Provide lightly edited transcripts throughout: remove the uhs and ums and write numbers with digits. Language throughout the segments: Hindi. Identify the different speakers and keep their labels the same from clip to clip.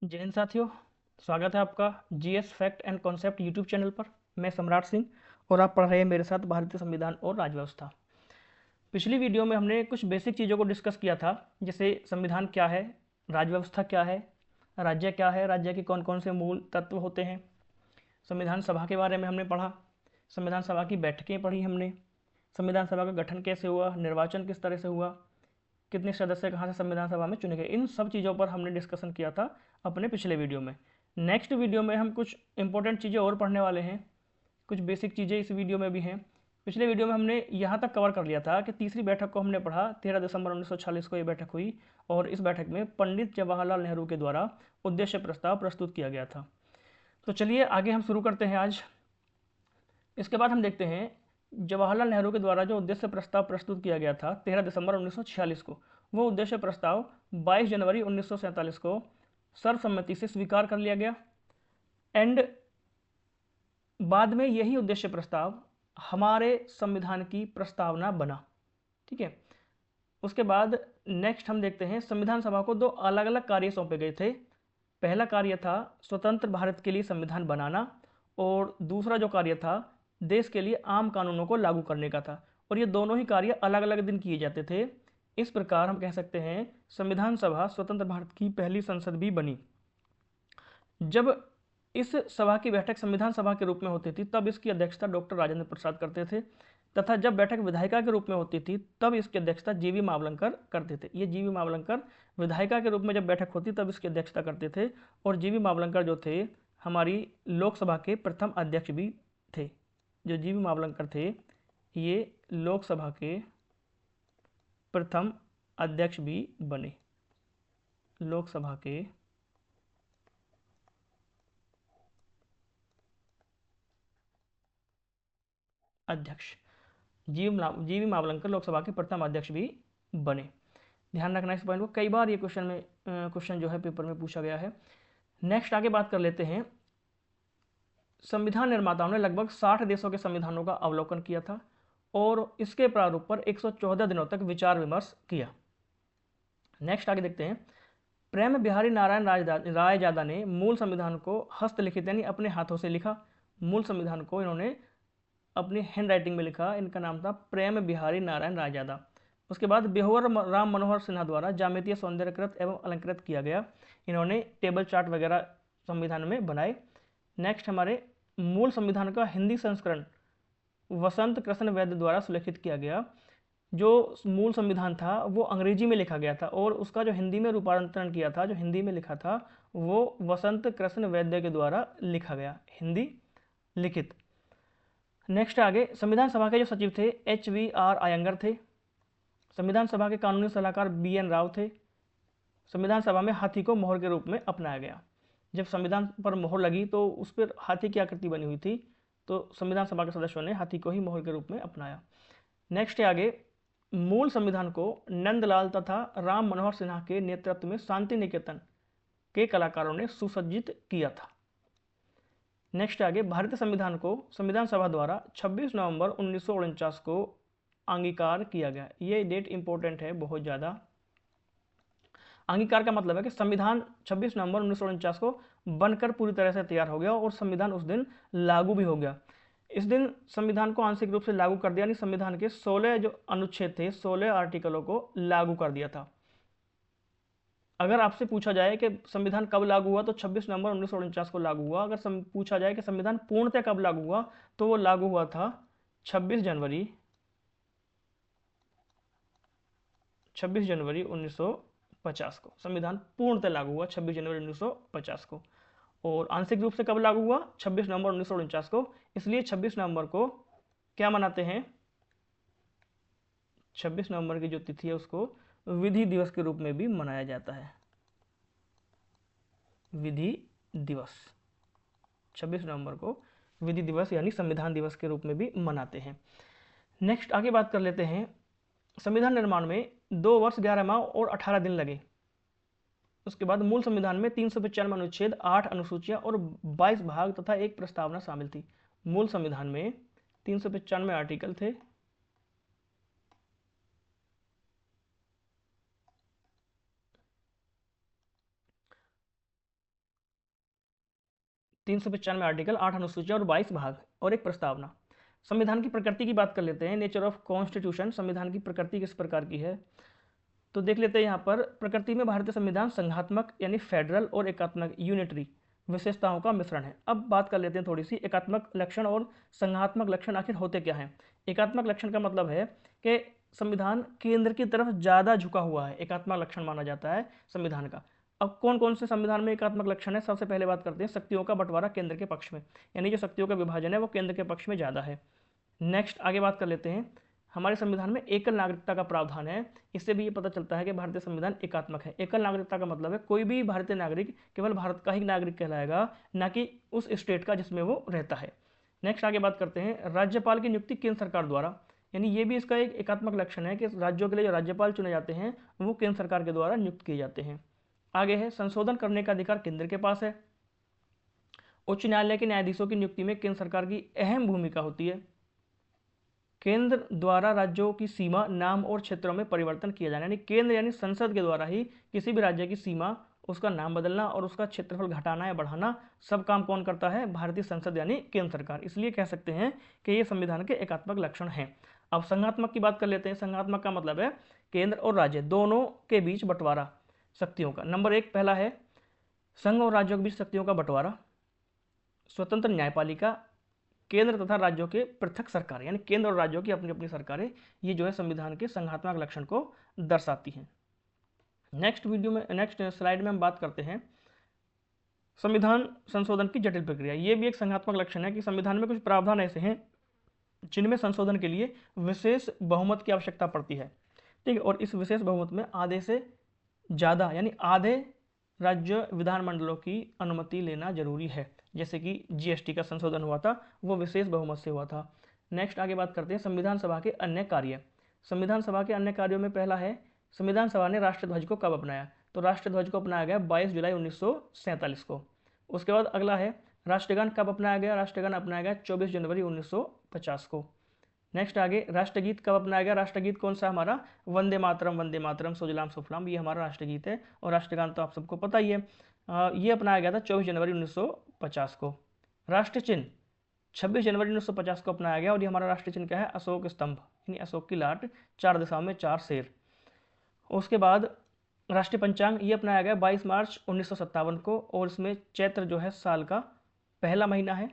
Speaker 1: जय हिंद साथियों। स्वागत है आपका GS fact and concept YouTube channel पर। मैं सम्राट सिंह और आप पढ़ रहे हैं मेरे साथ भारतीय संविधान और राज्यव्यवस्था। पिछली वीडियो में हमने कुछ बेसिक चीज़ों को डिस्कस किया था, जैसे संविधान क्या है, राज्यव्यवस्था क्या है, राज्य क्या है, राज्य के कौन कौन से मूल तत्व होते हैं, संविधान सभा के बारे में हमने पढ़ा, संविधान सभा की बैठकें पढ़ी हमने, संविधान सभा का गठन कैसे हुआ, निर्वाचन किस तरह से हुआ, कितने सदस्य कहाँ से संविधान सभा में चुने गए, इन सब चीज़ों पर हमने डिस्कशन किया था अपने पिछले वीडियो में। नेक्स्ट वीडियो में हम कुछ इंपॉर्टेंट चीज़ें और पढ़ने वाले हैं, कुछ बेसिक चीज़ें इस वीडियो में भी हैं। पिछले वीडियो में हमने यहाँ तक कवर कर लिया था कि तीसरी बैठक को हमने पढ़ा, 13 दिसंबर 1946 को ये बैठक हुई और इस बैठक में पंडित जवाहरलाल नेहरू के द्वारा उद्देश्य प्रस्ताव प्रस्तुत किया गया था। तो चलिए आगे हम शुरू करते हैं आज। इसके बाद हम देखते हैं जवाहरलाल नेहरू के द्वारा जो उद्देश्य प्रस्ताव प्रस्तुत किया गया था 13 दिसंबर 1946 को, वो उद्देश्य प्रस्ताव 22 जनवरी 1947 को सर्वसम्मति से स्वीकार कर लिया गया। एंड बाद में यही उद्देश्य प्रस्ताव हमारे संविधान की प्रस्तावना बना। ठीक है। उसके बाद नेक्स्ट हम देखते हैं संविधान सभा को दो अलग अलग कार्य सौंपे गए थे। पहला कार्य था स्वतंत्र भारत के लिए संविधान बनाना और दूसरा जो कार्य था देश के लिए आम कानूनों को लागू करने का था, और ये दोनों ही कार्य अलग अलग दिन किए जाते थे। इस प्रकार हम कह सकते हैं संविधान सभा स्वतंत्र भारत की पहली संसद भी बनी। जब इस सभा की बैठक संविधान सभा के रूप में होती थी तब इसकी अध्यक्षता डॉक्टर राजेंद्र प्रसाद करते थे, तथा जब बैठक विधायिका के रूप में होती थी तब इसकी अध्यक्षता जीवी मावलंकर करते थे। ये जीवी मावलंकर विधायिका के रूप में जब बैठक होती तब इसकी अध्यक्षता करते थे, और जीवी मावलंकर जो थे हमारी लोकसभा के प्रथम अध्यक्ष भी थे। जो जीवी मावलंकर थे ये लोकसभा के प्रथम अध्यक्ष भी बने। लोकसभा के अध्यक्ष जीवी मावलंकर लोकसभा के प्रथम अध्यक्ष भी बने। ध्यान रखना इस पॉइंट को, कई बार ये क्वेश्चन जो है पेपर में पूछा गया है। नेक्स्ट आगे बात कर लेते हैं। संविधान निर्माताओं ने लगभग 60 देशों के संविधानों का अवलोकन किया था और इसके प्रारूप पर 114 दिनों तक विचार विमर्श किया। नेक्स्ट आगे देखते हैं। प्रेम बिहारी नारायण रायजादा ने मूल संविधान को हस्तलिखित यानी अपने हाथों से लिखा। मूल संविधान को इन्होंने अपनी हैंड राइटिंग में लिखा। इनका नाम था प्रेम बिहारी नारायण रायजादा। उसके बाद बेहोर राम मनोहर सिन्हा द्वारा ज्यामितीय सौंदर्यकृत एवं अलंकृत किया गया। इन्होंने टेबल चार्ट वगैरह संविधान में बनाए। नेक्स्ट हमारे मूल संविधान का हिंदी संस्करण वसंत कृष्ण वैद्य द्वारा सुलिखित किया गया। जो मूल संविधान था वो अंग्रेजी में लिखा गया था और उसका जो हिंदी में रूपांतरण किया था, जो हिंदी में लिखा था, वो वसंत कृष्ण वैद्य के द्वारा लिखा गया, हिंदी लिखित। नेक्स्ट आगे संविधान सभा के जो सचिव थे HVR अयंगर थे। संविधान सभा के कानूनी सलाहकार BN राव थे। संविधान सभा में हाथी को मोहर के रूप में अपनाया गया। जब संविधान पर मोहर लगी तो उस पर हाथी की आकृति बनी हुई थी, तो संविधान सभा के सदस्यों ने हाथी को ही मोहर के रूप में अपनाया। नेक्स्ट है आगे मूल संविधान को नंदलाल तथा राम मनोहर सिन्हा के नेतृत्व में शांति निकेतन के कलाकारों ने सुसज्जित किया था। नेक्स्ट आगे भारतीय संविधान को संविधान सभा द्वारा 26 नवंबर 1949 को अंगीकार किया गया। ये डेट इंपॉर्टेंट है बहुत ज़्यादा। अंगीकार का मतलब है कि संविधान 26 नवंबर 1949 को बनकर पूरी तरह से तैयार हो गया और संविधान उस दिन लागू भी हो गया। इस दिन संविधान को आंशिक रूप से लागू कर दिया, यानी संविधान के 16 जो अनुच्छेद थे, 16 आर्टिकलों को लागू कर दिया था। अगर आपसे पूछा जाए कि संविधान कब लागू हुआ तो 26 नवंबर 1949 को लागू हुआ। अगर पूछा जाए कि संविधान पूर्णतः कब लागू हुआ तो वो लागू हुआ था 26 जनवरी 1950 को। संविधान पूर्णतः लागू हुआ 26 जनवरी 1950 को। और आंशिक रूप से कब लागू हुआ? 26 नवंबर 1949 को। इसलिए 26 नवंबर को क्या मनाते हैं? 26 नवंबर की जो तिथि है उसको विधि दिवस के रूप में भी मनाया जाता है। विधि दिवस 26 नवंबर को विधि दिवस यानी संविधान दिवस के रूप में भी मनाते हैं। नेक्स्ट आगे बात कर लेते हैं। संविधान निर्माण में 2 वर्ष 11 माह और 18 दिन लगे। उसके बाद मूल संविधान में 395 अनुच्छेद, 8 अनुसूचियां और 22 भाग तथा एक प्रस्तावना शामिल थी। मूल संविधान में 395 आर्टिकल थे, 395 आर्टिकल, 8 अनुसूचियां और 22 भाग और एक प्रस्तावना। संविधान की प्रकृति की बात कर लेते हैं। नेचर ऑफ कॉन्स्टिट्यूशन, संविधान की प्रकृति किस प्रकार की है तो देख लेते हैं। यहाँ पर प्रकृति में भारतीय संविधान संघात्मक यानी फेडरल और एकात्मक यूनिटरी विशेषताओं का मिश्रण है। अब बात कर लेते हैं थोड़ी सी एकात्मक लक्षण और संघात्मक लक्षण आखिर होते क्या हैं। एकात्मक लक्षण का मतलब है कि संविधान केंद्र की तरफ ज़्यादा झुका हुआ है, एकात्मक लक्षण माना जाता है संविधान का। अब कौन कौन से संविधान में एकात्मक लक्षण है, सबसे पहले बात करते हैं शक्तियों का बंटवारा केंद्र के पक्ष में, यानी जो शक्तियों का विभाजन है वो केंद्र के पक्ष में ज़्यादा है। नेक्स्ट आगे बात कर लेते हैं, हमारे संविधान में एकल नागरिकता का प्रावधान है। इससे भी ये पता चलता है कि भारतीय संविधान एकात्मक है। एकल नागरिकता का मतलब है कोई भी भारतीय नागरिक केवल भारत का ही नागरिक कहलाएगा, ना कि उस स्टेट का जिसमें वो रहता है। नेक्स्ट आगे बात करते हैं, राज्यपाल की नियुक्ति केंद्र सरकार द्वारा, यानी ये भी इसका एक एकात्मक लक्षण है कि राज्यों के लिए जो राज्यपाल चुने जाते हैं वो केंद्र सरकार के द्वारा नियुक्त किए जाते हैं। आगे है, संशोधन करने का अधिकार केंद्र के पास है। उच्च न्यायालय के न्यायाधीशों की नियुक्ति में केंद्र सरकार की अहम भूमिका होती है। केंद्र द्वारा राज्यों की सीमा, नाम और क्षेत्रों में परिवर्तन किया जाना, यानी केंद्र यानी संसद के द्वारा ही किसी भी राज्य की सीमा, उसका नाम बदलना और उसका क्षेत्रफल घटाना या बढ़ाना, सब काम कौन करता है, भारतीय संसद यानी केंद्र सरकार। इसलिए कह सकते हैं कि ये संविधान के एकात्मक लक्षण हैं। अब संघात्मक की बात कर लेते हैं। संघात्मक का मतलब है केंद्र और राज्य दोनों के बीच बंटवारा शक्तियों का। नंबर 1 पहला है संघ और राज्यों के बीच शक्तियों का बंटवारा, स्वतंत्र न्यायपालिका, केंद्र तथा राज्यों के पृथक सरकार, यानी केंद्र और राज्यों की अपनी अपनी सरकारें, ये जो है संविधान के संघात्मक लक्षण को दर्शाती हैं। नेक्स्ट स्लाइड में हम बात करते हैं संविधान संशोधन की जटिल प्रक्रिया। ये भी एक संघात्मक लक्षण है कि संविधान में कुछ प्रावधान ऐसे हैं जिनमें संशोधन के लिए विशेष बहुमत की आवश्यकता पड़ती है। ठीक है, और इस विशेष बहुमत में आधे से ज़्यादा यानी आधे राज्य विधानमंडलों की अनुमति लेना जरूरी है। जैसे कि जीएसटी का संशोधन हुआ था वो विशेष बहुमत से हुआ था। नेक्स्ट आगे बात करते हैं संविधान सभा के अन्य कार्य। संविधान सभा के अन्य कार्यों में पहला है संविधान सभा ने राष्ट्रध्वज को कब अपनाया, तो राष्ट्रध्वज को अपनाया गया 22 जुलाई 1947 को। उसके बाद अगला है राष्ट्रगान कब अपनाया गया, राष्ट्रगान अपनाया गया 24 जनवरी 1950 को। नेक्स्ट आगे राष्ट्रगीत कब अपनाया गया, राष्ट्रगीत कौन सा हमारा, वंदे मातरम सुजलाम सुफलाम, ये हमारा राष्ट्रगीत है। और राष्ट्रगान तो आप सबको पता ही है, ये अपनाया गया था 24 जनवरी 1950 को। राष्ट्र चिन्ह 26 जनवरी 1950 को अपनाया गया और ये हमारा राष्ट्र चिन्ह क्या है, अशोक स्तंभ यानी अशोक की लाट, 4 दिशाओं में 4 शेर। उसके बाद राष्ट्रीय पंचांग ये अपनाया गया 22 मार्च 1957 को और इसमें चैत्र जो है साल का पहला महीना है।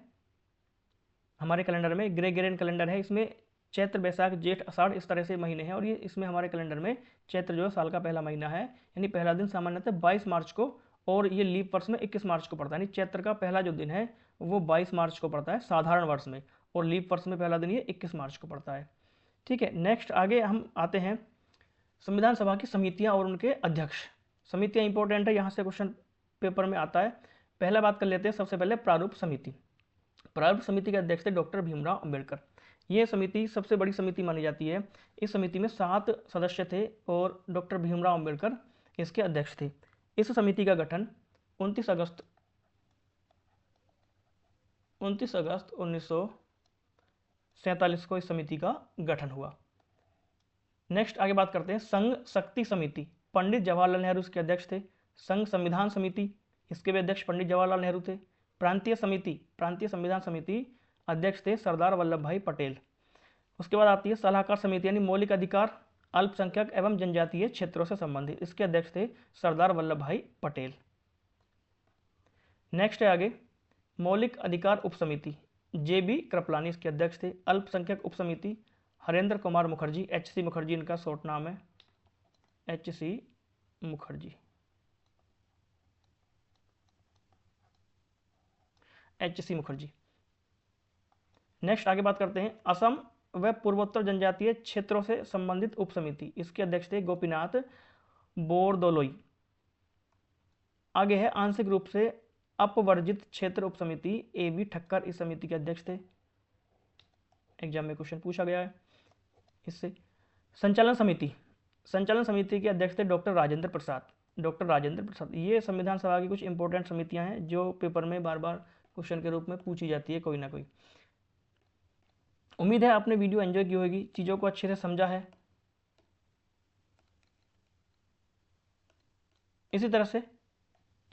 Speaker 1: हमारे कैलेंडर में ग्रेगोरियन कैलेंडर है, इसमें चैत्र बैसाख जेठ आषाढ़ इस तरह से महीने हैं और ये इसमें हमारे कैलेंडर में चैत्र जो है साल का पहला महीना है, यानी पहला दिन सामान्यतः 22 मार्च को और ये लीप वर्ष में 21 मार्च को पड़ता है। यानी चैत्र का पहला जो दिन है वो 22 मार्च को पड़ता है साधारण वर्ष में, और लीप वर्ष में पहला दिन ये 21 मार्च को पड़ता है। ठीक है, नेक्स्ट आगे हम आते हैं संविधान सभा की समितियां और उनके अध्यक्ष। समितियां इंपॉर्टेंट है, यहाँ से क्वेश्चन पेपर में आता है। पहला बात कर लेते हैं सबसे पहले प्रारूप समिति। प्रारूप समिति के अध्यक्ष थे डॉक्टर भीमराव अंबेडकर। ये समिति सबसे बड़ी समिति मानी जाती है। इस समिति में 7 सदस्य थे और डॉक्टर भीमराव अंबेडकर इसके अध्यक्ष थे। इस समिति का गठन 29 अगस्त 1947 को इस समिति का गठन हुआ। नेक्स्ट आगे बात करते हैं संघ शक्ति समिति। पंडित जवाहरलाल नेहरू इसके अध्यक्ष थे। संघ संविधान समिति, इसके भी अध्यक्ष पंडित जवाहरलाल नेहरू थे। प्रांतीय समिति, प्रांतीय संविधान समिति, अध्यक्ष थे सरदार वल्लभ भाई पटेल। उसके बाद आती है सलाहकार समिति यानी मौलिक अधिकार अल्पसंख्यक एवं जनजातीय क्षेत्रों से संबंधित, इसके अध्यक्ष थे सरदार वल्लभ भाई पटेल। नेक्स्ट है आगे मौलिक अधिकार उपसमिति, JB कृपलानी इसके अध्यक्ष थे। अल्पसंख्यक उपसमिति हरेंद्र कुमार मुखर्जी, HC मुखर्जी इनका शॉर्ट नाम है, HC Mukherjee, HC Mukherjee. Next आगे बात करते हैं असम व पूर्वोत्तर जनजातीय क्षेत्रों से संबंधित उपसमिति, इसके अध्यक्ष थे गोपीनाथ बोरदोलोई। आगे है आंशिक रूप से अपवर्जित क्षेत्र उपसमिति, AB ठक्कर इस समिति के अध्यक्ष थे। एग्जाम में क्वेश्चन पूछा गया है इससे। संचालन समिति, संचालन समिति के अध्यक्ष थे डॉक्टर राजेंद्र प्रसाद, डॉक्टर राजेंद्र प्रसाद। ये संविधान सभा की कुछ इंपॉर्टेंट समितियां हैं जो पेपर में बार बार क्वेश्चन के रूप में पूछी जाती है कोई ना कोई। उम्मीद है आपने वीडियो एंजॉय की होगी, चीज़ों को अच्छे से समझा है। इसी तरह से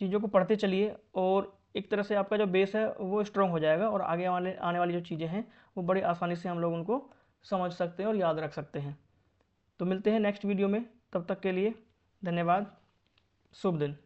Speaker 1: चीज़ों को पढ़ते चलिए और एक तरह से आपका जो बेस है वो स्ट्रॉन्ग हो जाएगा और आगे आने वाली जो चीज़ें हैं वो बड़ी आसानी से हम लोग उनको समझ सकते हैं और याद रख सकते हैं। तो मिलते हैं नेक्स्ट वीडियो में, तब तक के लिए धन्यवाद, शुभ दिन।